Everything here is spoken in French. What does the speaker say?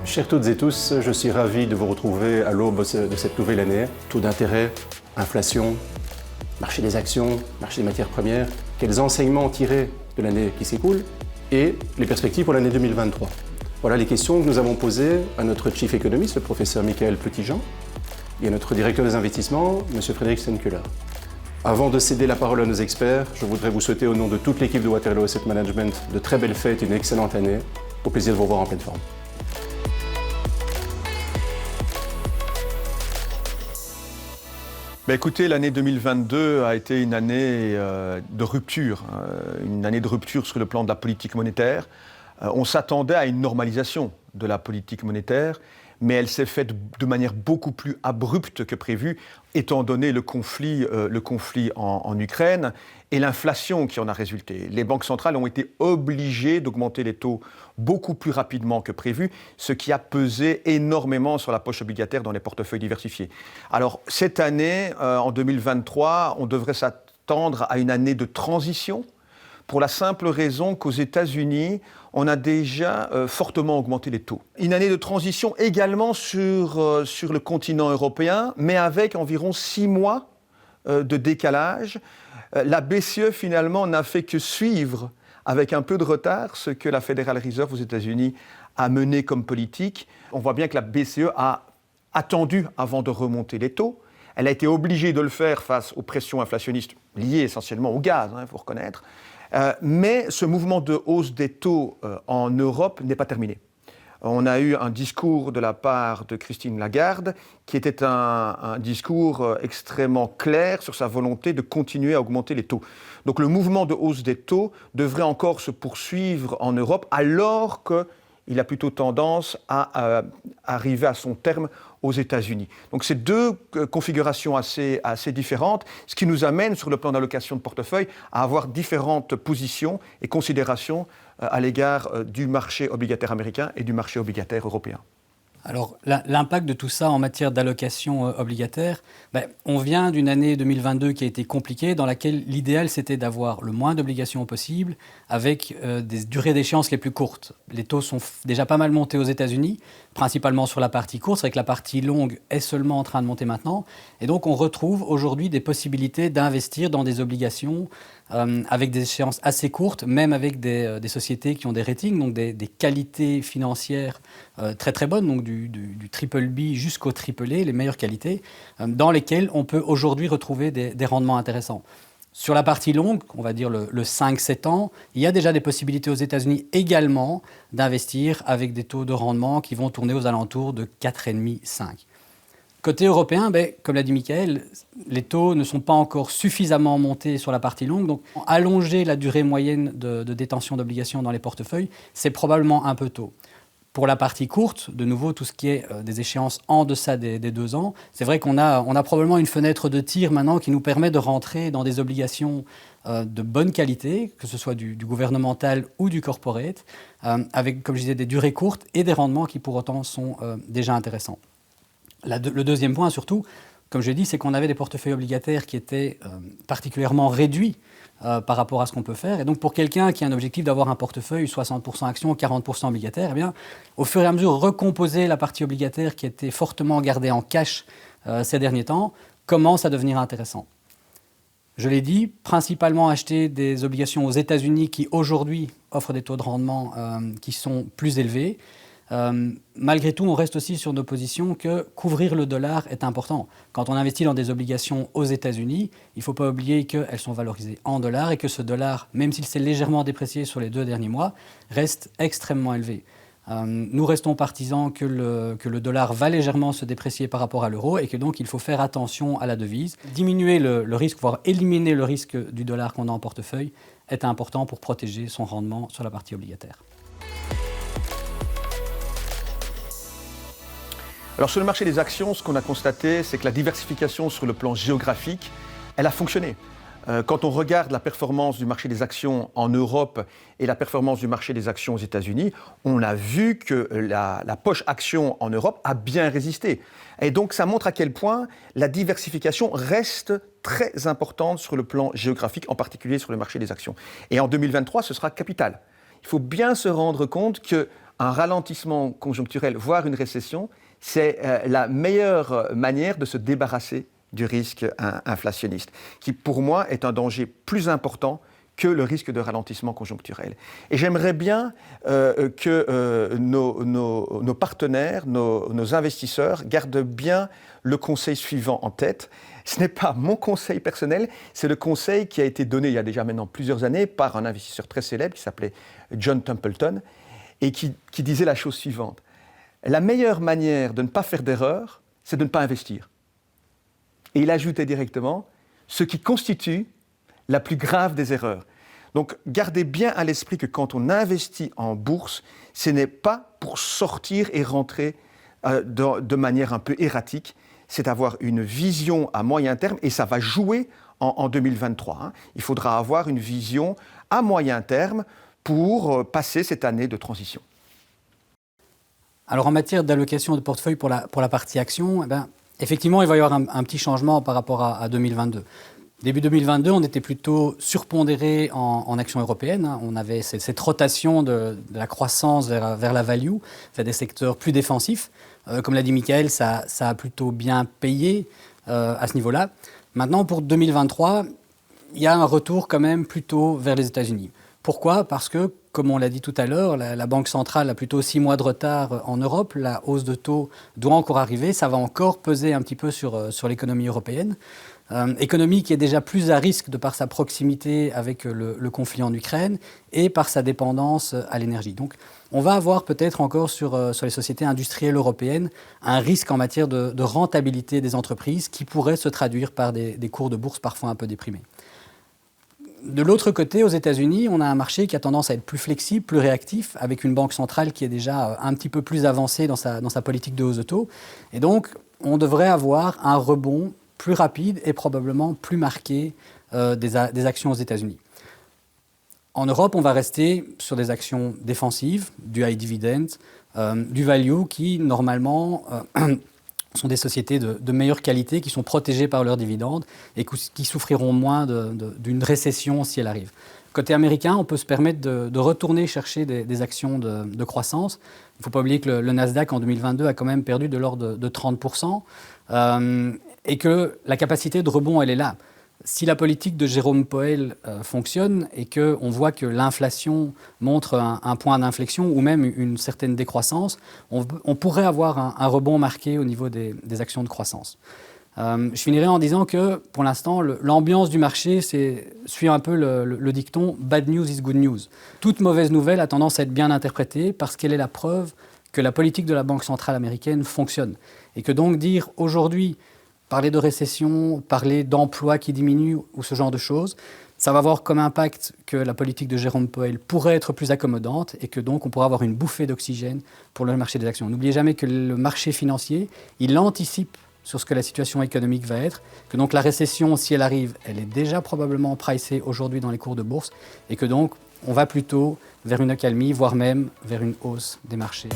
Chers toutes et tous, je suis ravi de vous retrouver à l'aube de cette nouvelle année. Taux d'intérêt, inflation, marché des actions, marché des matières premières, quels enseignements tirer de l'année qui s'écoule et les perspectives pour l'année 2023. Voilà les questions que nous avons posées à notre chief économiste, le professeur Michael Petitjean, et à notre directeur des investissements, M. Frédéric Senkeler. Avant de céder la parole à nos experts, je voudrais vous souhaiter au nom de toute l'équipe de Waterloo Asset Management de très belles fêtes et une excellente année. Au plaisir de vous revoir en pleine forme. Écoutez, l'année 2022 a été une année de rupture, sur le plan de la politique monétaire. On s'attendait à une normalisation de la politique monétaire, mais elle s'est faite de manière beaucoup plus abrupte que prévu, étant donné le conflit en Ukraine et l'inflation qui en a résulté. Les banques centrales ont été obligées d'augmenter les taux beaucoup plus rapidement que prévu, ce qui a pesé énormément sur la poche obligataire dans les portefeuilles diversifiés. Alors, cette année, en 2023, on devrait s'attendre à une année de transition, pour la simple raison qu'aux États-Unis, on a déjà fortement augmenté les taux. Une année de transition également sur le continent européen, mais avec environ 6 mois de décalage. La BCE, finalement, n'a fait que suivre, avec un peu de retard, ce que la Federal Reserve aux États-Unis a mené comme politique. On voit bien que la BCE a attendu avant de remonter les taux. Elle a été obligée de le faire face aux pressions inflationnistes liées essentiellement au gaz, il faut reconnaître. Mais ce mouvement de hausse des taux en Europe n'est pas terminé. On a eu un discours de la part de Christine Lagarde qui était un discours extrêmement clair sur sa volonté de continuer à augmenter les taux. Donc le mouvement de hausse des taux devrait encore se poursuivre en Europe alors qu'il a plutôt tendance à arriver à son terme aux États-Unis. Donc c'est deux configurations assez différentes, ce qui nous amène sur le plan d'allocation de portefeuille à avoir différentes positions et considérations à l'égard du marché obligataire américain et du marché obligataire européen. Alors, l'impact de tout ça en matière d'allocation obligataire, on vient d'une année 2022 qui a été compliquée, dans laquelle l'idéal c'était d'avoir le moins d'obligations possible, avec des durées d'échéance les plus courtes. Les taux sont déjà pas mal montés aux États-Unis, principalement sur la partie courte, c'est vrai que la partie longue est seulement en train de monter maintenant. Et donc, on retrouve aujourd'hui des possibilités d'investir dans des obligations avec des échéances assez courtes, même avec des sociétés qui ont des ratings, donc des qualités financières très très bonnes, donc du triple B jusqu'au triple A, les meilleures qualités, dans lesquelles on peut aujourd'hui retrouver des rendements intéressants. Sur la partie longue, on va dire le 5-7 ans, il y a déjà des possibilités aux États-Unis également d'investir avec des taux de rendement qui vont tourner aux alentours de 4,5-5. Côté européen, comme l'a dit Michael, les taux ne sont pas encore suffisamment montés sur la partie longue. Donc, allonger la durée moyenne de détention d'obligations dans les portefeuilles, c'est probablement un peu tôt. Pour la partie courte, de nouveau, tout ce qui est des échéances en deçà des 2 ans, c'est vrai qu'on a probablement une fenêtre de tir maintenant qui nous permet de rentrer dans des obligations de bonne qualité, que ce soit du gouvernemental ou du corporate, avec, comme je disais, des durées courtes et des rendements qui pour autant sont déjà intéressants. Le deuxième point, surtout, comme je l'ai dit, c'est qu'on avait des portefeuilles obligataires qui étaient particulièrement réduits par rapport à ce qu'on peut faire. Et donc, pour quelqu'un qui a un objectif d'avoir un portefeuille 60% actions, 40% obligataires, au fur et à mesure, recomposer la partie obligataire qui était fortement gardée en cash ces derniers temps commence à devenir intéressant. Je l'ai dit, principalement acheter des obligations aux États-Unis qui, aujourd'hui, offrent des taux de rendement qui sont plus élevés. Malgré tout, on reste aussi sur nos positions que couvrir le dollar est important. Quand on investit dans des obligations aux États-Unis, il ne faut pas oublier qu'elles sont valorisées en dollars et que ce dollar, même s'il s'est légèrement déprécié sur les 2 derniers mois, reste extrêmement élevé. Nous restons partisans que le dollar va légèrement se déprécier par rapport à l'euro et que donc il faut faire attention à la devise. Diminuer le risque, voire éliminer le risque du dollar qu'on a en portefeuille est important pour protéger son rendement sur la partie obligataire. Alors sur le marché des actions, ce qu'on a constaté, c'est que la diversification sur le plan géographique, elle a fonctionné. Quand on regarde la performance du marché des actions en Europe et la performance du marché des actions aux États-Unis, on a vu que la poche action en Europe a bien résisté. Et donc ça montre à quel point la diversification reste très importante sur le plan géographique, en particulier sur le marché des actions. Et en 2023, ce sera capital. Il faut bien se rendre compte que un ralentissement conjoncturel, voire une récession, c'est la meilleure manière de se débarrasser du risque inflationniste, qui pour moi est un danger plus important que le risque de ralentissement conjoncturel. Et j'aimerais bien que nos partenaires, nos investisseurs gardent bien le conseil suivant en tête. Ce n'est pas mon conseil personnel, c'est le conseil qui a été donné il y a déjà maintenant plusieurs années par un investisseur très célèbre qui s'appelait John Templeton et qui disait la chose suivante. La meilleure manière de ne pas faire d'erreur, c'est de ne pas investir. Et il ajoutait directement, ce qui constitue la plus grave des erreurs. Donc, gardez bien à l'esprit que quand on investit en bourse, ce n'est pas pour sortir et rentrer de manière un peu erratique, c'est avoir une vision à moyen terme, et ça va jouer en 2023. Hein. Il faudra avoir une vision à moyen terme pour passer cette année de transition. Alors, en matière d'allocation de portefeuille pour la partie action, effectivement, il va y avoir un petit changement par rapport à 2022. Début 2022, on était plutôt surpondéré en actions européennes. Hein. On avait cette rotation de la croissance vers la value, vers des secteurs plus défensifs. Comme l'a dit Michael, ça a plutôt bien payé à ce niveau-là. Maintenant, pour 2023, il y a un retour quand même plutôt vers les États-Unis. Pourquoi ? Parce que, comme on l'a dit tout à l'heure, la Banque centrale a plutôt 6 mois de retard en Europe. La hausse de taux doit encore arriver. Ça va encore peser un petit peu sur l'économie européenne. Économie qui est déjà plus à risque de par sa proximité avec le conflit en Ukraine et par sa dépendance à l'énergie. Donc, on va avoir peut-être encore sur les sociétés industrielles européennes un risque en matière de rentabilité des entreprises qui pourrait se traduire par des cours de bourse parfois un peu déprimés. De l'autre côté, aux États-Unis, on a un marché qui a tendance à être plus flexible, plus réactif, avec une banque centrale qui est déjà un petit peu plus avancée dans sa politique de hausse de taux. Et donc, on devrait avoir un rebond plus rapide et probablement plus marqué des actions aux États-Unis. En Europe, on va rester sur des actions défensives, du high dividend, du value qui, normalement, sont des sociétés de meilleure qualité, qui sont protégées par leurs dividendes et qui souffriront moins d'une récession si elle arrive. Côté américain, on peut se permettre de retourner chercher des actions de croissance. Il ne faut pas oublier que le Nasdaq en 2022 a quand même perdu de l'ordre de 30%. Et que la capacité de rebond, elle est là. Si la politique de Jérôme Powell fonctionne et qu'on voit que l'inflation montre un point d'inflexion ou même une certaine décroissance, on pourrait avoir un rebond marqué au niveau des actions de croissance. Je finirai en disant que, pour l'instant, l'ambiance du marché suit un peu le dicton « bad news is good news ». Toute mauvaise nouvelle a tendance à être bien interprétée parce qu'elle est la preuve que la politique de la Banque centrale américaine fonctionne. Et que donc dire aujourd'hui, parler de récession, parler d'emploi qui diminue ou ce genre de choses, ça va avoir comme impact que la politique de Jérôme Powell pourrait être plus accommodante et que donc on pourra avoir une bouffée d'oxygène pour le marché des actions. N'oubliez jamais que le marché financier, il anticipe sur ce que la situation économique va être, que donc la récession, si elle arrive, elle est déjà probablement pricée aujourd'hui dans les cours de bourse et que donc on va plutôt vers une accalmie, voire même vers une hausse des marchés.